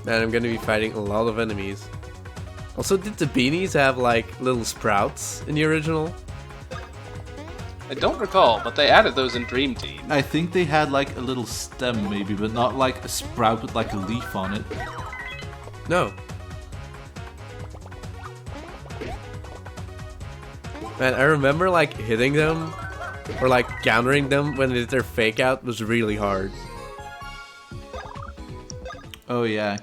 Man, I'm gonna be fighting a lot of enemies. Also, did the beanies have like little sprouts in the original? I don't recall, but they added those in Dream Team. I think they had like a little stem maybe, but not like a sprout with like a leaf on it. No. Man, I remember like hitting them or like countering them when they did their fake out was really hard. Oh yeah,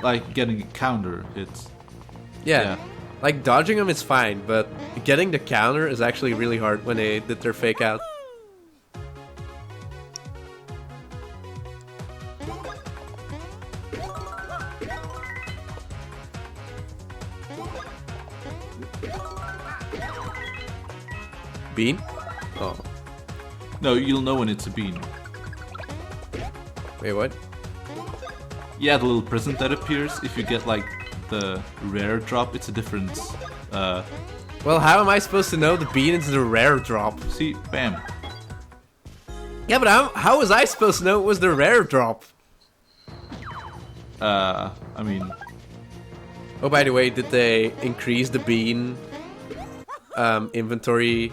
like getting a counter hits. Yeah. Like dodging them is fine, but getting the counter is actually really hard when they did their fake out. Bean? Oh. No, you'll know when it's a bean. Wait, what? Yeah, the little present that appears if you get like the rare drop, it's a different. Well, how am I supposed to know the bean is the rare drop? See, bam. Yeah, but how was I supposed to know it was the rare drop? I mean, Oh, by the way, did they increase the bean inventory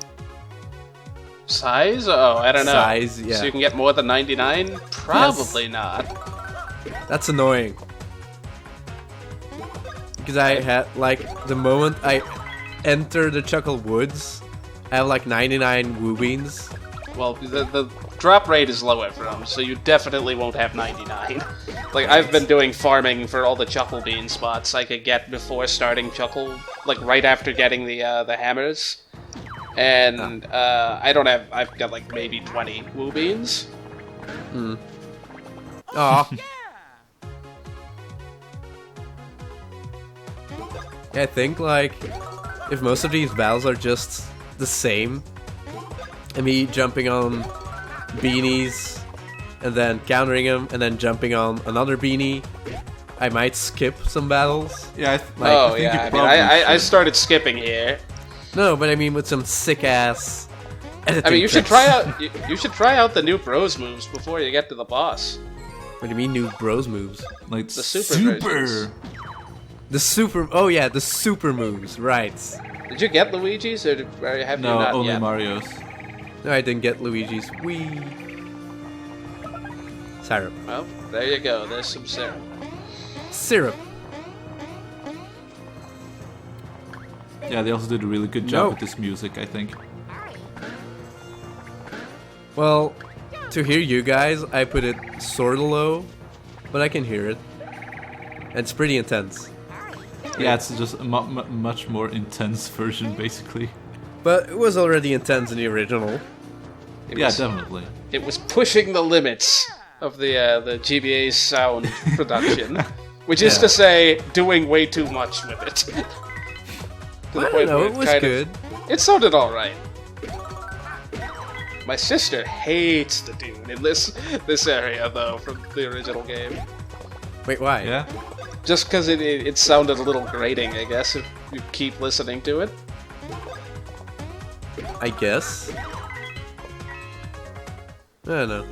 Size? Oh, I don't know. size? Yeah, So you can get more than 99? Probably not. that's annoying. Because I had, like, the moment I enter the Chuckle Woods, I have like 99 woo beans. Well, the drop rate is lower for them, so you definitely won't have 99. Like, I've been doing farming for all the Chuckle Bean spots I could get before starting Chuckle, like right after getting the hammers. And I don't have, I've got like maybe 20 woo beans. Aw. Yeah, I think, like, if most of these battles are just the same, and me jumping on beanies, and then countering them, and then jumping on another beanie, I might skip some battles. yeah. I mean, I started skipping here. No, but I mean with some sick-ass editing I mean, you should tricks. try out, you should try out the new bros moves before you get to the boss. What do you mean new bros moves? like the super versions. The super... Oh yeah, the super moves, right. Did you get Luigi's, or have you No, not only yet? Mario's. No, I didn't get Luigi's. Wee. Syrup. Well, there you go. There's some syrup. Syrup. Yeah, they also did a really good job No. with this music, I think. Well, to hear you guys, I put it sorta low, but I can hear it. And it's pretty intense. Yeah, it's just a much more intense version, basically. But it was already intense in the original. Yeah, definitely. It was pushing the limits of the GBA's sound production, which is Yeah. to say, doing way too much with it. To the I don't point know, where it was kind good. It sounded all right. My sister hates the Dune in this area, though, from the original game. Wait, why? Yeah. Just because it sounded a little grating, I guess, if you keep listening to it. I guess. I don't know.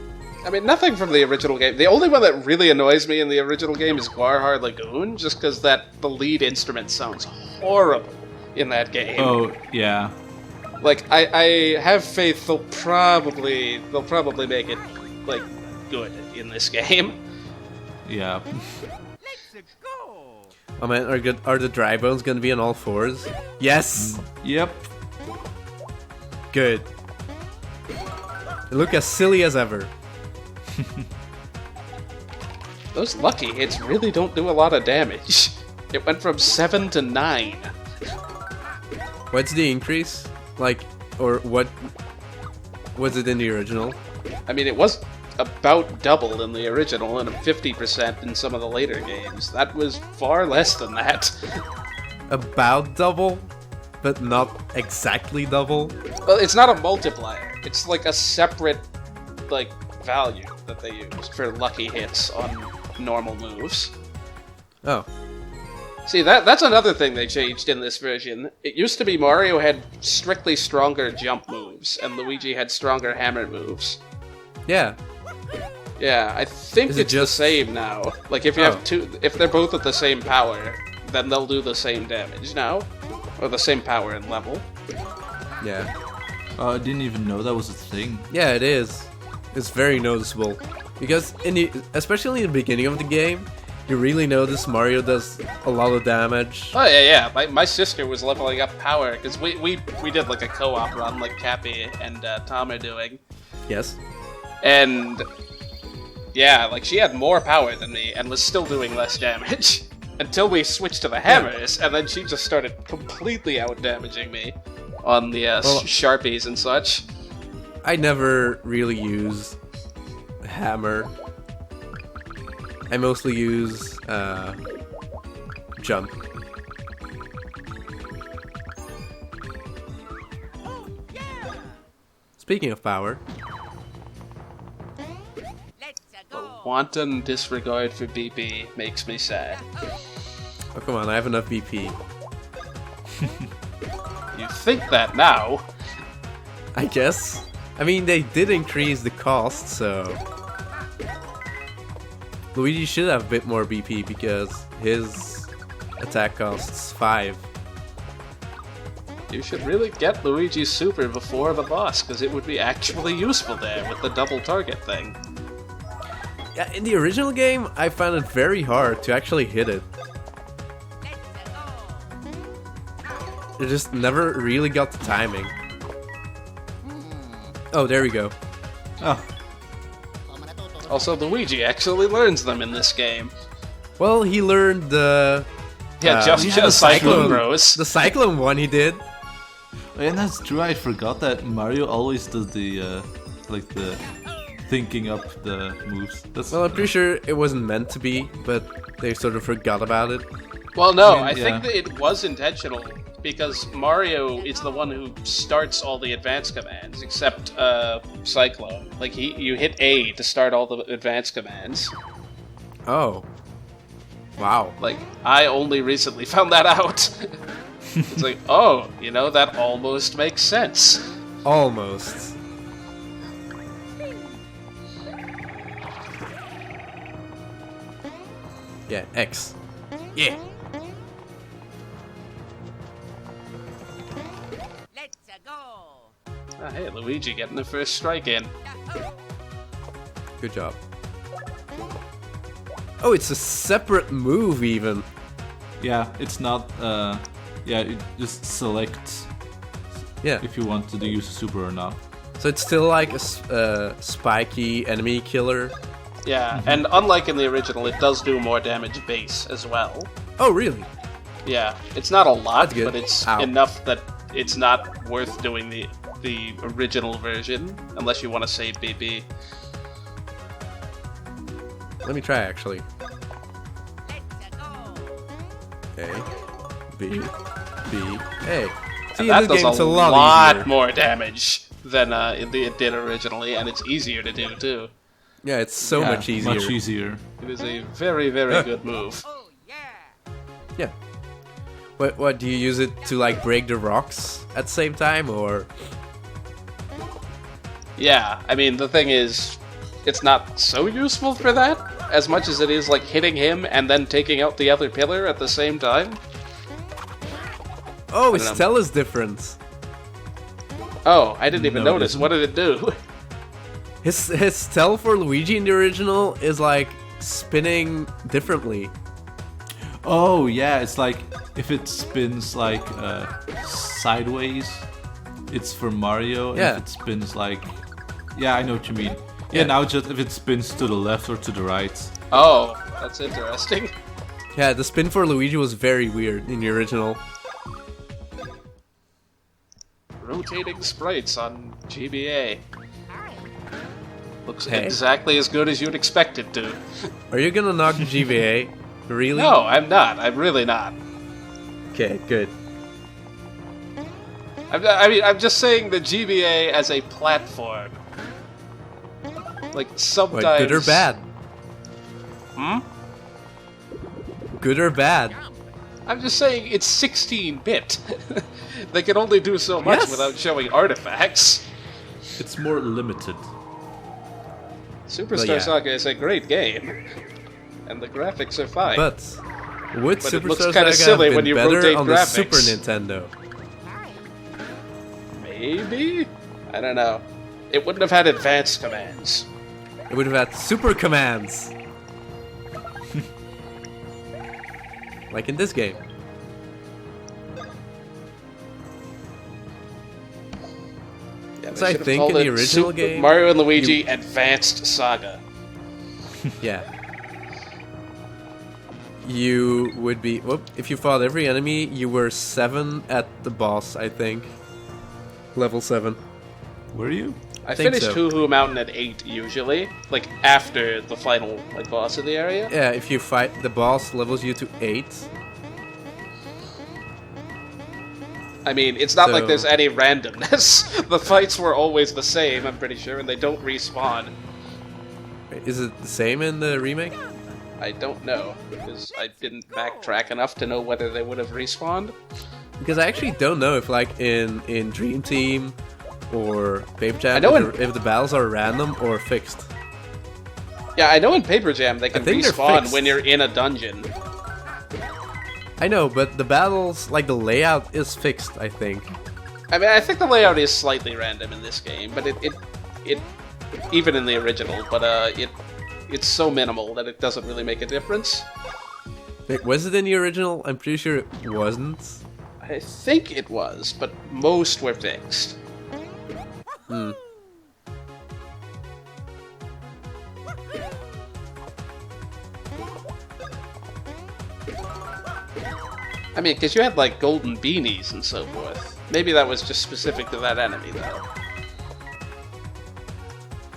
I mean, nothing from the original game. The only one that really annoys me in the original game is Guarhar Lagoon, just because the lead instrument sounds horrible in that game. Oh, yeah. Like, I have faith they'll probably make it, like, good in this game. Yeah. Oh man, are the dry bones gonna be on all fours? Yes! Yep. Good. They look as silly as ever. Those lucky hits really don't do a lot of damage. It went from 7 to 9. What's the increase? Like, or what was it in the original? I mean, it was about double in the original and 50% in some of the later games. That was far less than that. About double, but not exactly double. Well, it's not a multiplier. It's like a separate, like, value that they used for lucky hits on normal moves. Oh. See, that's another thing they changed in this version. It used to be Mario had strictly stronger jump moves, and Luigi had stronger hammer moves. Yeah. Yeah, I think Is it it's the just- same now. Like if you have two, if they're both at the same power, then they'll do the same damage now, or the same power and level. Yeah. I didn't even know that was a thing. Yeah, it is. It's very noticeable. Because, especially in the beginning of the game, you really notice Mario does a lot of damage. Oh yeah. My sister was leveling up power because we did like a co-op run, like Cappy and Tom are doing, Yes. and yeah, like she had more power than me and was still doing less damage until we switched to the hammers, and then she just started completely out damaging me on the Sharpies and such. I never really use hammer. I mostly use jump. Speaking of power, Wanton disregard for BP makes me sad. oh come on, I have enough BP. You think that now? I guess. I mean, they did increase the cost, so Luigi should have a bit more BP because his attack costs 5. You should really get Luigi Super before the boss, because it would be actually useful there with the double target thing. Yeah, in the original game, I found it very hard to actually hit it. I just never really got the timing. Oh, there we go. Oh, Also, Luigi actually learns them in this game. Well, he learned the Yeah, just the Cyclone Cyclone Bros. The Cyclone one he did. and that's true. I forgot that Mario always does the like the thinking up the moves. That's Well, I'm pretty sure it wasn't meant to be, but they sort of forgot about it. Well, no, I I mean, think yeah. that it was intentional, because Mario is the one who starts all the advanced commands, except Cyclone. Like, you hit A to start all the advanced commands. Oh. Wow. Like, I only recently found that out. It's like, oh, you know, that almost makes sense. Almost. Yeah, X. Yeah. Ah, hey, Luigi getting the first strike in. Good job. Oh, it's a separate move even. yeah, it's not. Yeah, it just selects Yeah. if you want to use a super or not. So it's still like a spiky enemy killer. Yeah, and unlike in the original, it does do more damage base as well. Oh, really? Yeah, it's not a lot, That's good. but it's Ow. enough that it's not worth doing the original version, unless you want to save BP. Let me try actually. A, B, B, A. See, in That this does game it's a a lot lot easier. more damage than it did originally, and it's easier to do too. Yeah, it's so Yeah, much easier. Much easier. It is a very, very good move. Yeah. What do you use it to like break the rocks at the same time, or? Yeah, I mean, the thing is, it's not so useful for that, as much as it is like hitting him and then taking out the other pillar at the same time. Oh, his know. tell is different. Oh, I didn't even No, it notice. isn't. What did it do? His tell for Luigi in the original is like spinning differently. Oh yeah, it's like if it spins like sideways, it's for Mario. Yeah. And if it spins like, yeah, I know what you mean. Yeah, Yeah. now just if it spins to the left or to the right. Oh, that's interesting. Yeah, the spin for Luigi was very weird in the original. Rotating sprites on GBA. Looks Hey. exactly as good as you'd expect it to. Are you gonna knock the GBA? Really? No, I'm not. I'm really not. Okay, good. I'm just saying the GBA as a platform. Like, What, sometimes... good or bad? Hmm? Good or bad? I'm just saying it's 16-bit. They can only do so much Yes. without showing artifacts. It's more limited. Superstar yeah. Saga is a great game, and the graphics are fine. But would But it looks Superstar kinda Saga silly have when been you better rotate on the Super graphics. Nintendo? Maybe? I don't know. It wouldn't have had advanced commands. It would have had super commands. Like in this game. Yeah, So I they should have think called in the it original Super game, Mario and Luigi Advanced Saga. Yeah. You would be... Whoop, if you fought every enemy, you were 7 at the boss, I think. Level 7. Were you? I think finished so. Hoohoo Mountain at 8 usually, like after the final boss of the area. Yeah, if you fight the boss, levels you to 8. I mean, it's not like So- there's any randomness. The fights were always the same, I'm pretty sure, and they don't respawn. Is it the same in the remake? I don't know, because I didn't backtrack enough to know whether they would have respawned. Because I actually don't know if, like, in Dream Team or Paper Jam, I know if the battles are random or fixed. Yeah, I know in Paper Jam they can think they're respawn fixed. when you're in a dungeon. I know, but the battles, like, the layout is fixed, I think. I mean, I think the layout is slightly random in this game, but it even in the original, but it's so minimal that it doesn't really make a difference. Wait, was it in the original? I'm pretty sure it wasn't. I think it was, but most were fixed. Hmm. I mean, because you had, like, golden beanies and so forth. Maybe that was just specific to that enemy, though.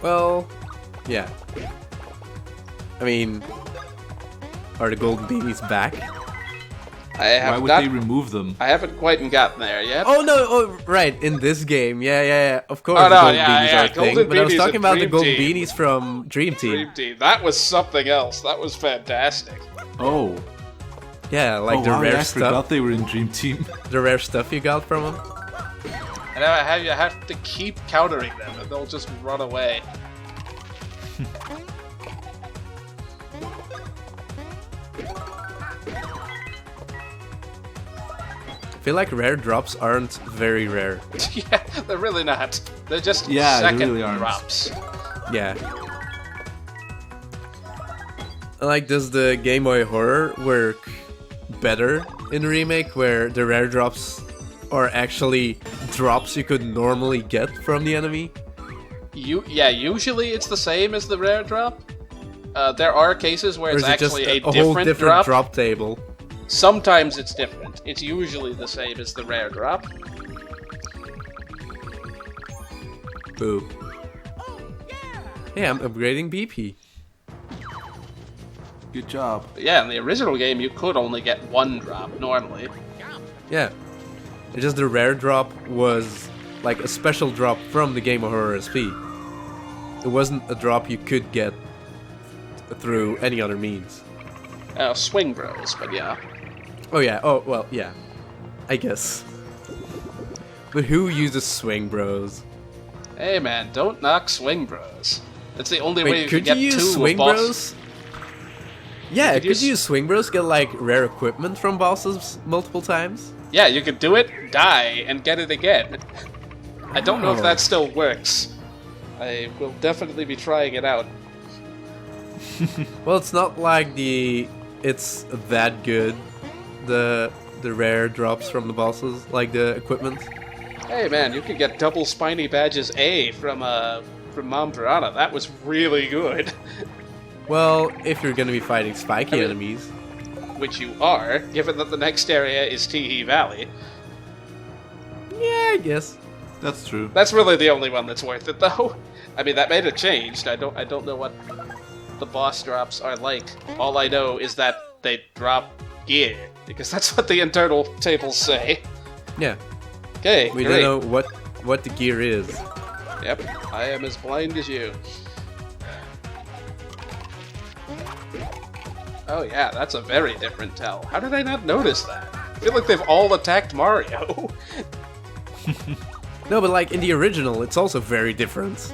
Well, yeah. I mean, are the golden beanies back? I have Why would not. they remove them? I haven't quite gotten there yet. Oh no! Oh right, in this game, yeah. Of course, Oh, the no, golden yeah, beanies yeah, are a thing. golden But I was beanies talking in about the Dream golden Team. beanies from Dream Team. Dream Team. That was something else. That was fantastic. Oh. Yeah, like Oh, the wow, rare I stuff. forgot they were in Dream Team. The rare stuff you got from them. And you have to keep countering them, and they'll just run away. I feel like rare drops aren't very rare. Yeah, they're really not. They're just Yeah, they second really aren't. drops. Yeah. Like, does the Game Boy Horror work better in Remake, where the rare drops are actually drops you could normally get from the enemy? Usually it's the same as the rare drop. There are cases where Or it's is it just actually a whole different different drop. table? Sometimes it's different. It's usually the same as the rare drop. Boo. Hey, I'm upgrading BP. Good job. But yeah, in the original game, you could only get one drop normally. Yeah. It's just the rare drop was like a special drop from the Game of Horror SP. It wasn't a drop you could get through any other means. Swing Bros, but yeah. Oh yeah, oh well, yeah. I guess. But who uses Swing Bros? Hey man, don't knock Swing Bros. That's the only way Wait, you could can you get use two Swing bosses. Bros? Yeah, could could use- you use Swing Bros? Get like rare equipment from bosses multiple times? Yeah, you could do it, die, and get it again. I don't know if Oh. that still works. I will definitely be trying it out. Well, it's not like it's that good. The rare drops from the bosses, like the equipment. Hey man, you could get double spiny badges A from Mom Piranha. That was really good. Well, if you're gonna be fighting spiky I mean- enemies. Which you are, given that the next area is Teehee Valley. Yeah, I guess. That's true. That's really the only one that's worth it, though. I mean, that may have changed. I don't know what the boss drops are like. All I know is that they drop gear, because that's what the internal tables say. Yeah. Okay, We great. don't know what the gear is. Yep, I am as blind as you. Oh yeah, that's a very different tell. How did I not notice that? I feel like they've all attacked Mario. No, but like in the original, it's also very different.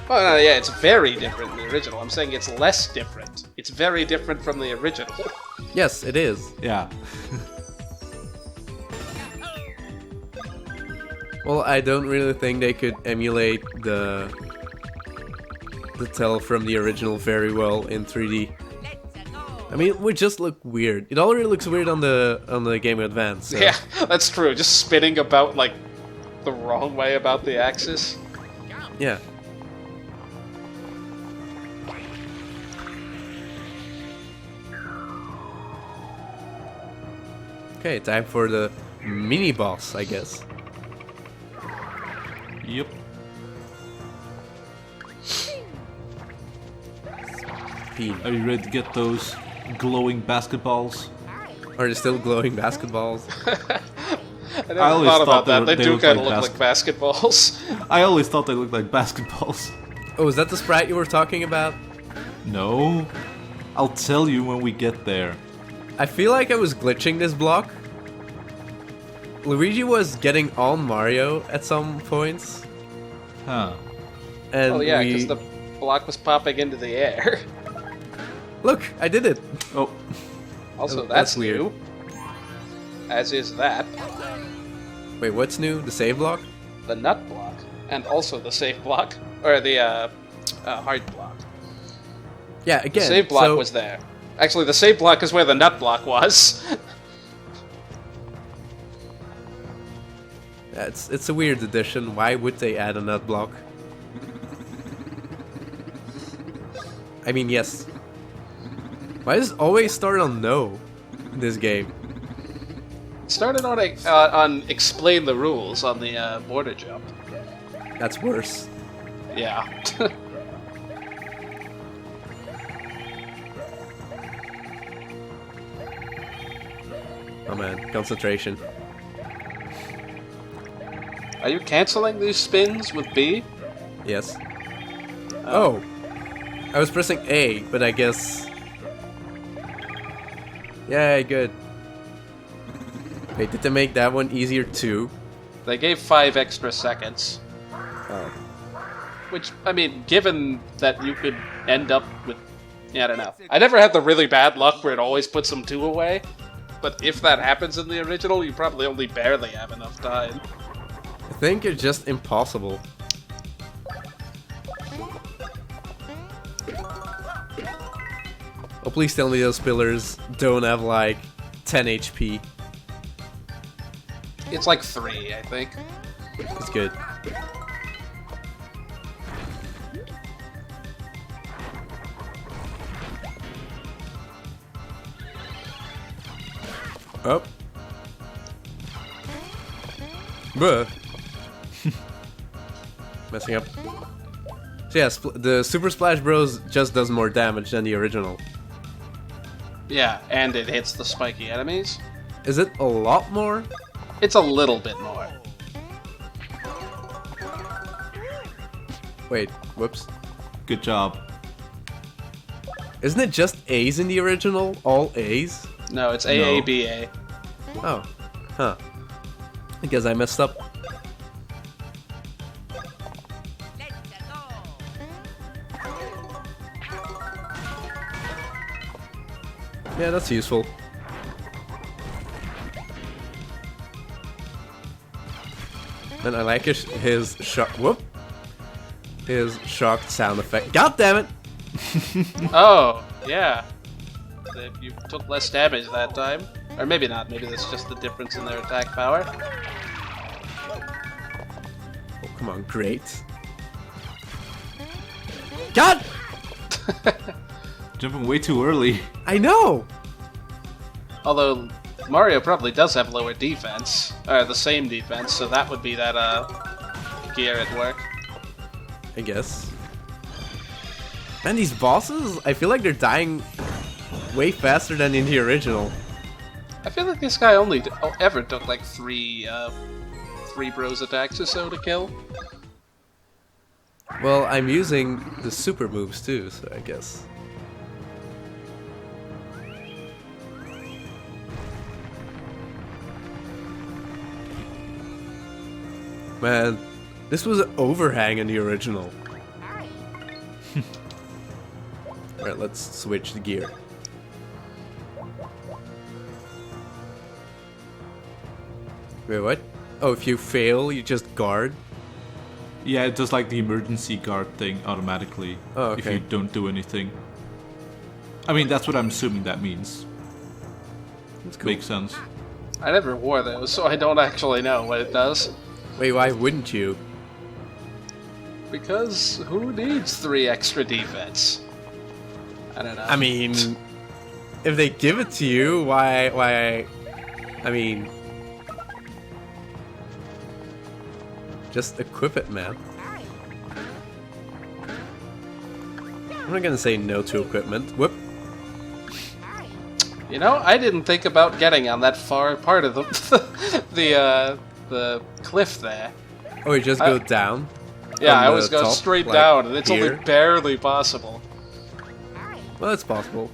Oh, no, yeah, it's very different than the original. I'm saying it's less different. It's very different from the original. Yes, it is. Yeah. Well, I don't really think they could emulate the tail from the original very well in 3D. I mean, it would just look weird. It already looks weird on the Game Boy Advance. So. Yeah, that's true. Just spinning about, like, the wrong way about the axis. Yeah. Okay, time for the mini boss, I guess. Yep. Peen. Are you ready to get those glowing basketballs? Are they still glowing basketballs? I never always thought about thought that. They do looked kind of like look like basketballs. I always thought they looked like basketballs. Oh, is that the sprite you were talking about? No. I'll tell you when we get there. I feel like I was glitching this block. Luigi was getting on Mario at some points. Huh. And Oh yeah, because the block was popping into the air. Look, I did it! Oh. Also, Oh, that's that's weird. new. As is that. Wait, what's new? The save block? The nut block. And also the save block. Or the hard block. Yeah, The again. save block so, was there. Actually, the save block is where the nut block was. Yeah, it's a weird addition. Why would they add a nut block? I mean, yes. Why does it always start on no in this game? It started on explain the rules on the border jump. That's worse. Yeah. Oh man, concentration. Are you canceling these spins with B? Yes. Oh! I was pressing A, but I guess... Yay, good. Wait, did they make that one easier too? They gave 5 extra seconds. Oh. Which, I mean, given that you could end up with... Yeah, I don't know. I never had the really bad luck where it always puts them 2 away. But if that happens in the original, you probably only barely have enough time. I think it's just impossible. Oh, please tell me those pillars don't have like 10 HP. It's like 3, I think. It's good. Oh. Bruh. Messing up. So yeah, the Super Splash Bros. Just does more damage than the original. Yeah, and it hits the spiky enemies. Is it a lot more? It's a little bit more. Wait, whoops. Good job. Isn't it just A's in the original? All A's? No, it's No. AABA. Oh. Huh. I guess I messed up. Yeah, that's useful. And I like his shock. Whoop! His shocked sound effect. God damn it! Oh, yeah. You took less damage that time. Or maybe not, maybe that's just the difference in their attack power. Oh, come on, great. God! Jumping way too early. I know! Although, Mario probably does have lower defense. Or the same defense, so that would be that, gear at work. I guess. Man, these bosses, I feel like they're dying way faster than in the original. I feel like this guy only ever took like three bros attacks or so to kill. Well, I'm using the super moves too, so I guess. Man, this was an overhang in the original. Alright, let's switch the gear. Wait, what? Oh, if you fail, you just guard? Yeah, it does like the emergency guard thing automatically Oh, if okay. you don't do anything. I mean, that's what I'm assuming that means. That's cool. Makes sense. I never wore those, so I don't actually know what it does. Wait, why wouldn't you? Because who needs 3 extra defense? I don't know. I mean, if they give it to you, why? I mean, just equip it, man. I'm not gonna say no to equipment. Whoop. You know, I didn't think about getting on that far part of the cliff there. Oh, you just go down? Yeah, From I the was going top, straight like down, and it's here? only barely possible. Well, that's possible.